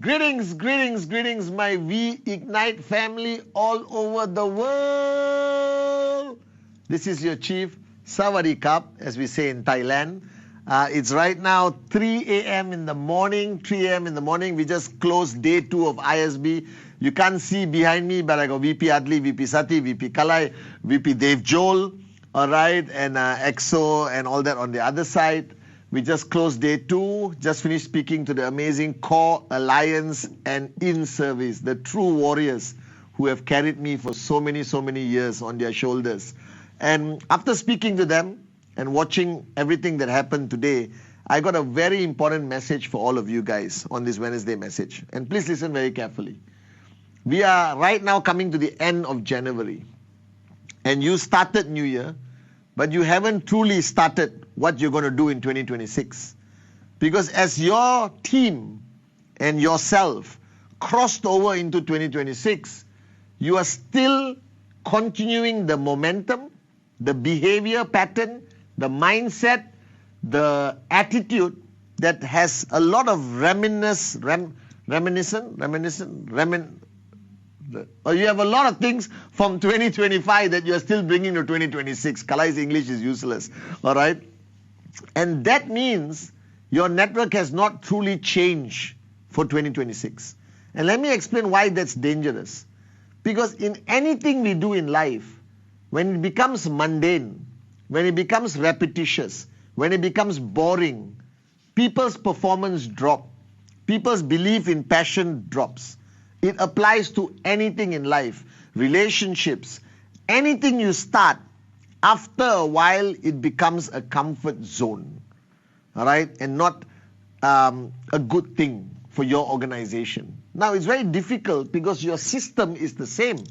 Greetings, greetings, greetings, my V-Ignite family all over the world. This is your chief, Sawadee as we say in Thailand. It's right now 3 a.m. in the morning, 3 a.m. in the morning. We just closed day 2 of ISB. You can't see behind me, but I got VP Adli, VP Sati, VP Kalai, VP Dave Joel, all right, and EXO and all that on the other side. We just closed day 2, just finished speaking to the amazing Core, Alliance and In-Service, the true warriors who have carried me for so many years on their shoulders. And after speaking to them and watching everything that happened today, I got a very important message for all of you guys on this Wednesday message. And please listen very carefully. We are right now coming to the end of January. And you started New Year, but you haven't truly started what you're going to do in 2026. Because as your team and yourself crossed over into 2026, you are still continuing the momentum, the behavior pattern, the mindset, the attitude that has a lot of you have a lot of things from 2025 that you're still bringing to 2026. Kalai's English is useless, all right? And that means your network has not truly changed for 2026. And let me explain why that's dangerous. Because in anything we do in life, when it becomes mundane, when it becomes repetitious, when it becomes boring, people's performance drop. People's belief in passion drops. It applies to anything in life, relationships, anything you start. After a while, it becomes a comfort zone, all right, and not a good thing for your organization. Now, it's very difficult because your system is the same.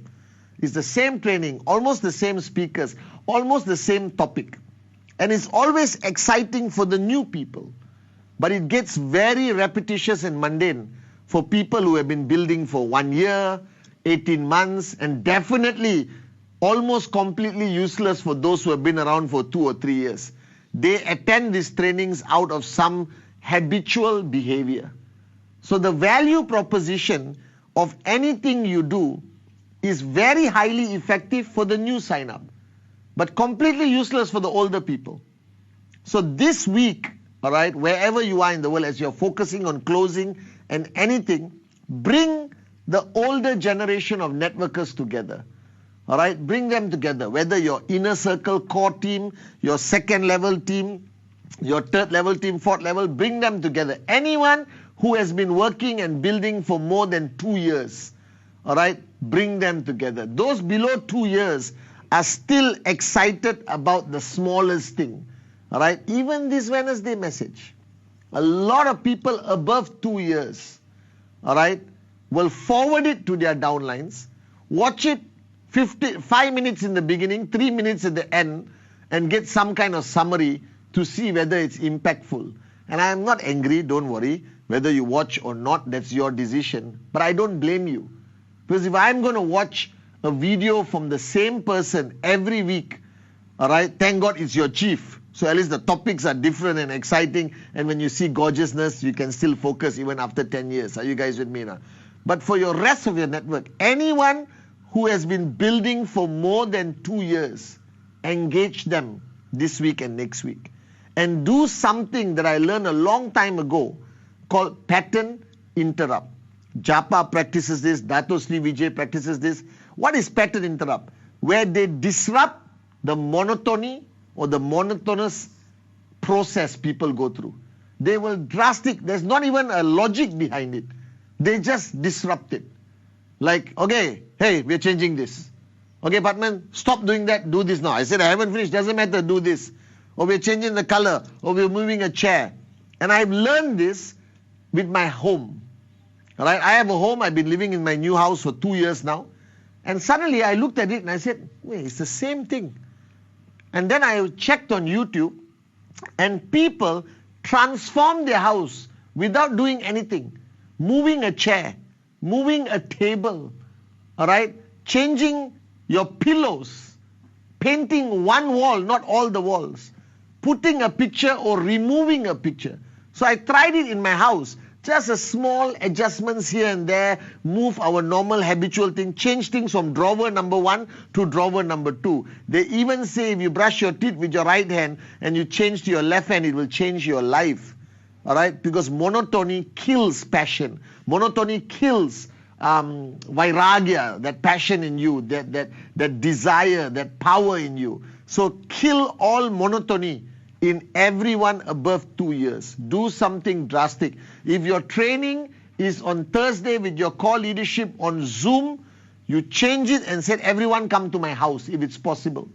It's the same training, almost the same speakers, almost the same topic. And it's always exciting for the new people. But it gets very repetitious and mundane for people who have been building for 1 year, 18 months, and definitely almost completely useless for those who have been around for 2 or 3 years. They attend these trainings out of some habitual behavior. So the value proposition of anything you do is very highly effective for the new sign-up, but completely useless for the older people. So this week, all right, wherever you are in the world, as you're focusing on closing and anything, bring the older generation of networkers together. All right, bring them together, whether your inner circle core team, your second level team, your third level team, fourth level, bring them together. Anyone who has been working and building for more than 2 years, all right, bring them together. Those below 2 years are still excited about the smallest thing, all right. Even this Wednesday message, a lot of people above 2 years, all right, will forward it to their downlines, watch it 5 minutes in the beginning, 3 minutes at the end, and get some kind of summary to see whether it's impactful. And I am not angry, don't worry, whether you watch or not, that's your decision. But I don't blame you. Because if I'm going to watch a video from the same person every week, all right, thank God it's your chief. So at least the topics are different and exciting. And when you see gorgeousness, you can still focus even after 10 years. Are you guys with me now? But for your rest of your network, anyone who has been building for more than 2 years, engage them this week and next week. And do something that I learned a long time ago called pattern interrupt. Japa practices this, Dato Sri Vijay practices this. What is pattern interrupt? Where they disrupt the monotony or the monotonous process people go through. They will there's not even a logic behind it. They just disrupt it. Like, okay, hey, we're changing this. Okay, Pathman, stop doing that, do this now. I said, I haven't finished, doesn't matter, do this. Or we're changing the color, or we're moving a chair. And I've learned this with my home. All right, I have a home, I've been living in my new house for 2 years now. And suddenly I looked at it and I said, wait, it's the same thing. And then I checked on YouTube, and people transform their house without doing anything. Moving a chair, moving a table, all right, changing your pillows, painting one wall, not all the walls, putting a picture or removing a picture. So I tried it in my house. Just a small adjustments here and there, move our normal habitual thing, change things from drawer number 1 to drawer number 2. They even say if you brush your teeth with your right hand and you change to your left hand, it will change your life. Alright? Because monotony kills passion. Monotony kills vairagya, that passion in you, that desire, that power in you. So kill all monotony in everyone above 2 years. Do something drastic. If your training is on Thursday with your core leadership on Zoom, you change it and said everyone come to my house if it's possible.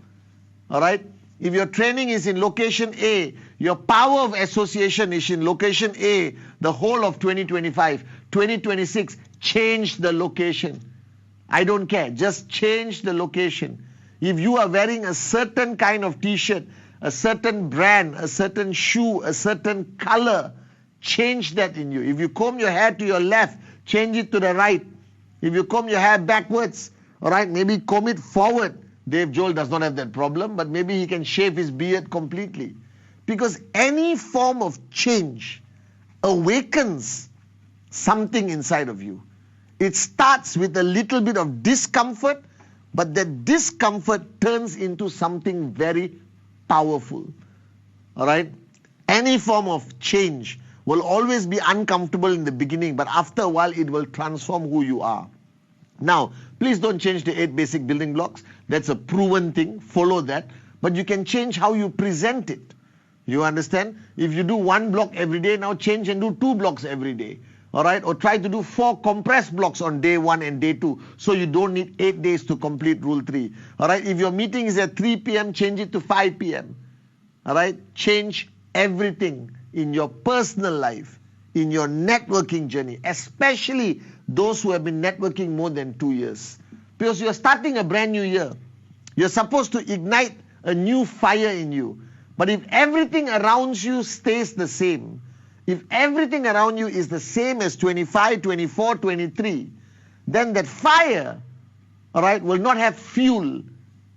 Alright? If your training is in location A, your power of association is in location A, the whole of 2025, 2026, change the location. I don't care. Just change the location. If you are wearing a certain kind of t-shirt, a certain brand, a certain shoe, a certain color, change that in you. If you comb your hair to your left, change it to the right. If you comb your hair backwards, alright, maybe comb it forward. Dave Joel does not have that problem, but maybe he can shave his beard completely. Because any form of change awakens something inside of you. It starts with a little bit of discomfort, but that discomfort turns into something very powerful. Alright? Any form of change will always be uncomfortable in the beginning, but after a while it will transform who you are. Now, please don't change the 8 basic building blocks. That's a proven thing. Follow that. But you can change how you present it. You understand? If you do 1 block every day, now change and do 2 blocks every day. Alright? Or try to do 4 compressed blocks on day 1 and day 2. So you don't need 8 days to complete rule 3. Alright? If your meeting is at 3 p.m., change it to 5 p.m. Alright? Change everything in your personal life, in your networking journey, especially those who have been networking more than 2 years. Because you are starting a brand new year. You're supposed to ignite a new fire in you. But if everything around you stays the same, if everything around you is the same as 25, 24, 23, then that fire, alright, will not have fuel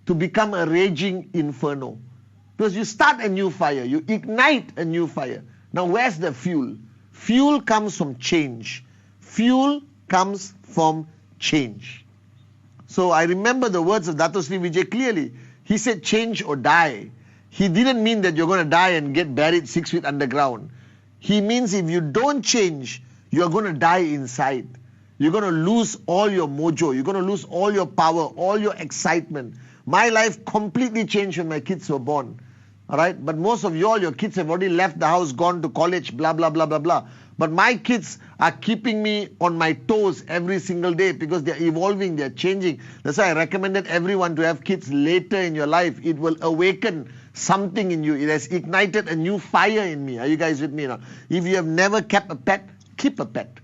to become a raging inferno. Because you start a new fire, you ignite a new fire. Now where's the fuel? Fuel comes from change. Fuel comes from change. So I remember the words of Dato Sri Vijay clearly. He said change or die. He didn't mean that you're going to die and get buried 6 feet underground. He means if you don't change, you're going to die inside. You're going to lose all your mojo. You're going to lose all your power, all your excitement. My life completely changed when my kids were born. Alright, but most of you all, your kids have already left the house, gone to college, blah, blah, blah, blah, blah. But my kids are keeping me on my toes every single day because they're evolving, they're changing. That's why I recommended everyone to have kids later in your life. It will awaken something in you. It has ignited a new fire in me. Are you guys with me now? If you have never kept a pet, keep a pet.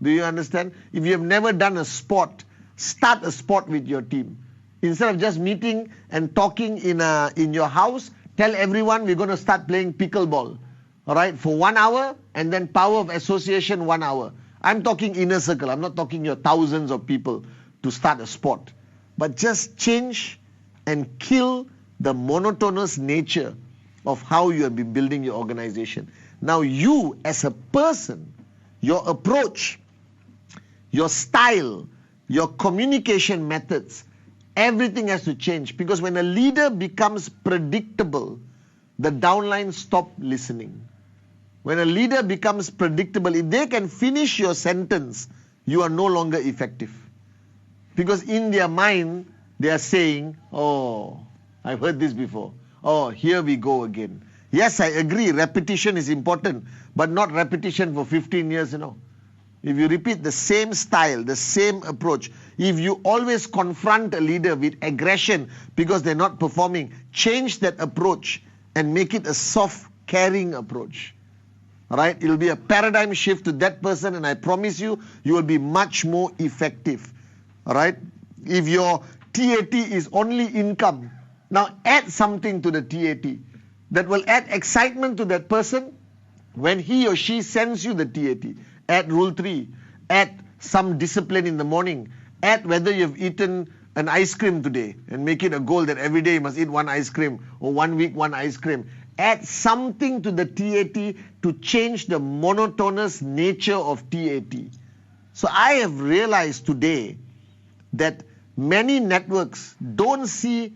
Do you understand? If you have never done a sport, start a sport with your team. Instead of just meeting and talking in your house, tell everyone we're going to start playing pickleball. Alright, for 1 hour, and then power of association 1 hour. I'm talking inner circle. I'm not talking your thousands of people to start a sport. But just change and kill the monotonous nature of how you have been building your organization. Now you as a person, your approach, your style, your communication methods, everything has to change. Because when a leader becomes predictable, the downline stop listening. When a leader becomes predictable, if they can finish your sentence, you are no longer effective. Because in their mind, they are saying, oh, I've heard this before. Oh, here we go again. Yes, I agree, repetition is important, but not repetition for 15 years, If you repeat the same style, the same approach, if you always confront a leader with aggression because they're not performing, change that approach and make it a soft, caring approach. Alright? It will be a paradigm shift to that person, and I promise you, you will be much more effective. Alright? If your TAT is only income, now add something to the TAT that will add excitement to that person when he or she sends you the TAT. Add rule 3, add some discipline in the morning, add whether you've eaten an ice cream today and make it a goal that every day you must eat one ice cream, or 1 week one ice cream. Add something to the TAT to change the monotonous nature of TAT. So I have realized today that many networks don't see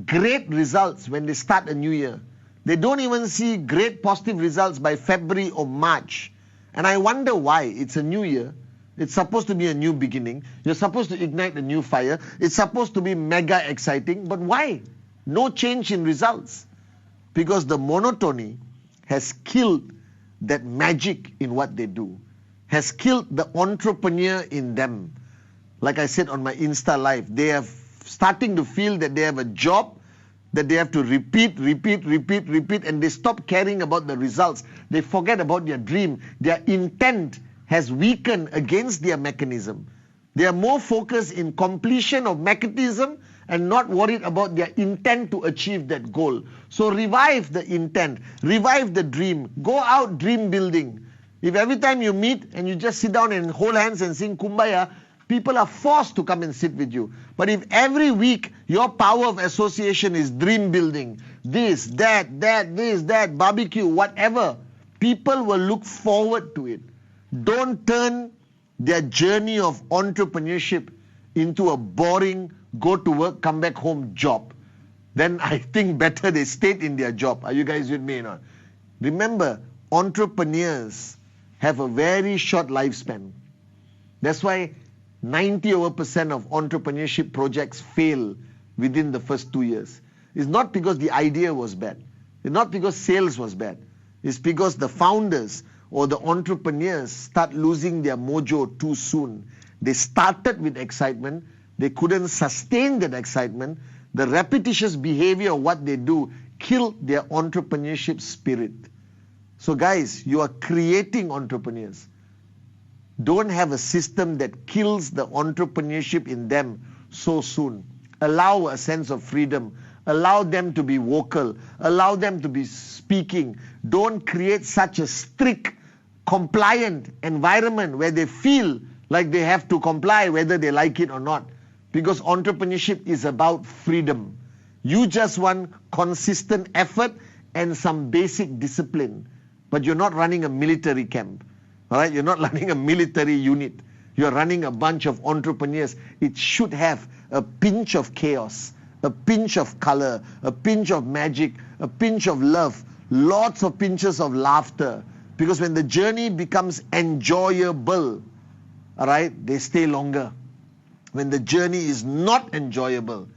great results when they start a new year. They don't even see great positive results by February or March. And I wonder why. It's a new year. It's supposed to be a new beginning. You're supposed to ignite a new fire. It's supposed to be mega exciting. But why? No change in results. Because the monotony has killed that magic in what they do. Has killed the entrepreneur in them. Like I said on my Insta Live, they are starting to feel that they have a job that they have to repeat, and they stop caring about the results. They forget about their dream. Their intent has weakened against their mechanism. They are more focused in completion of mechanism and not worried about their intent to achieve that goal. So revive the intent, revive the dream, go out dream building. If every time you meet and you just sit down and hold hands and sing Kumbaya, people are forced to come and sit with you. But if every week your power of association is dream building, this, that, barbecue, whatever, people will look forward to it. Don't turn their journey of entrepreneurship into a boring, go to work, come back home job. Then I think better they stayed in their job. Are you guys with me or not? Remember, entrepreneurs have a very short lifespan. That's why 90% of entrepreneurship projects fail within the first 2 years. It's not because the idea was bad. It's not because sales was bad. It's because the founders or the entrepreneurs start losing their mojo too soon. They started with excitement. They couldn't sustain that excitement. The repetitious behavior of what they do killed their entrepreneurship spirit. So guys, you are creating entrepreneurs. Don't have a system that kills the entrepreneurship in them so soon. Allow a sense of freedom. Allow them to be vocal. Allow them to be speaking. Don't create such a strict, compliant environment where they feel like they have to comply whether they like it or not. Because entrepreneurship is about freedom. You just want consistent effort and some basic discipline. But you're not running a military camp. All right, you're not running a military unit. You're running a bunch of entrepreneurs. It should have a pinch of chaos, a pinch of color, a pinch of magic, a pinch of love, lots of pinches of laughter. Because when the journey becomes enjoyable, all right, they stay longer. When the journey is not enjoyable,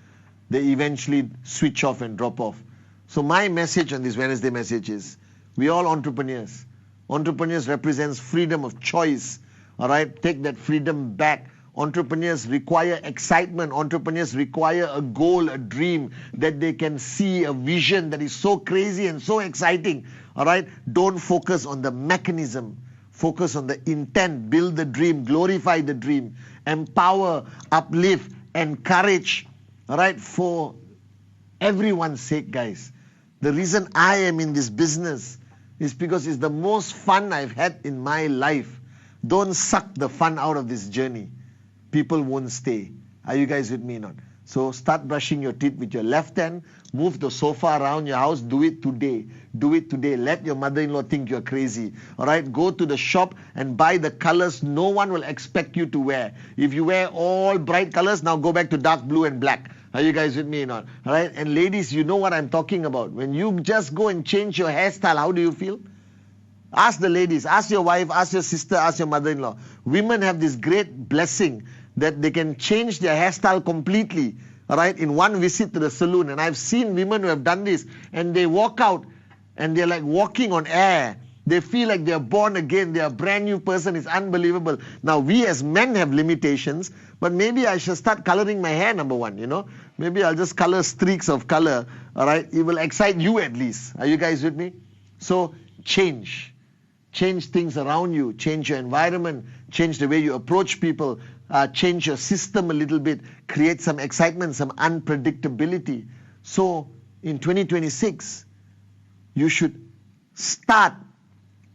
they eventually switch off and drop off. So my message on this Wednesday message is, we all entrepreneurs. Entrepreneurs represents freedom of choice. All right, take that freedom back. Entrepreneurs require excitement. Entrepreneurs require a goal, a dream that they can see, a vision that is so crazy and so exciting. All right, don't focus on the mechanism. Focus on the intent. Build the dream. Glorify the dream. Empower, uplift, encourage. All right, for everyone's sake, guys. The reason I am in this business is because it's the most fun I've had in my life. Don't suck the fun out of this journey. People won't stay. Are you guys with me or not? So start brushing your teeth with your left hand. Move the sofa around your house. Do it today. Do it today. Let your mother-in-law think you're crazy. All right? Go to the shop and buy the colors no one will expect you to wear. If you wear all bright colors, now go back to dark blue and black. Are you guys with me or not? All right? And ladies, you know what I'm talking about. When you just go and change your hairstyle, how do you feel? Ask the ladies. Ask your wife. Ask your sister. Ask your mother-in-law. Women have this great blessing that they can change their hairstyle completely, all right, in one visit to the salon. And I've seen women who have done this, and they walk out and they're like walking on air. They feel like they're born again. They're a brand new person. It's unbelievable. Now, we as men have limitations, but maybe I should start coloring my hair, number one, you know. Maybe I'll just color streaks of color, all right. It will excite you at least. Are you guys with me? So change. Change things around you. Change your environment. Change the way you approach people. Change your system a little bit. Create some excitement, some unpredictability. So in 2026, you should start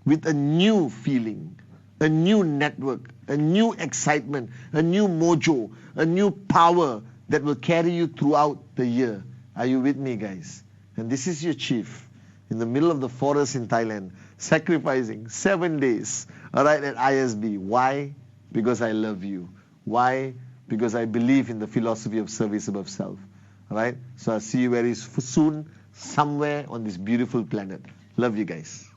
with a new feeling, a new network, a new excitement, a new mojo, a new power that will carry you throughout the year. Are you with me, guys? And this is your chief in the middle of the forest in Thailand, sacrificing 7 days, all right, at ISB. Why? Because I love you. Why? Because I believe in the philosophy of service above self. All right? So I'll see you very soon, somewhere on this beautiful planet. Love you guys.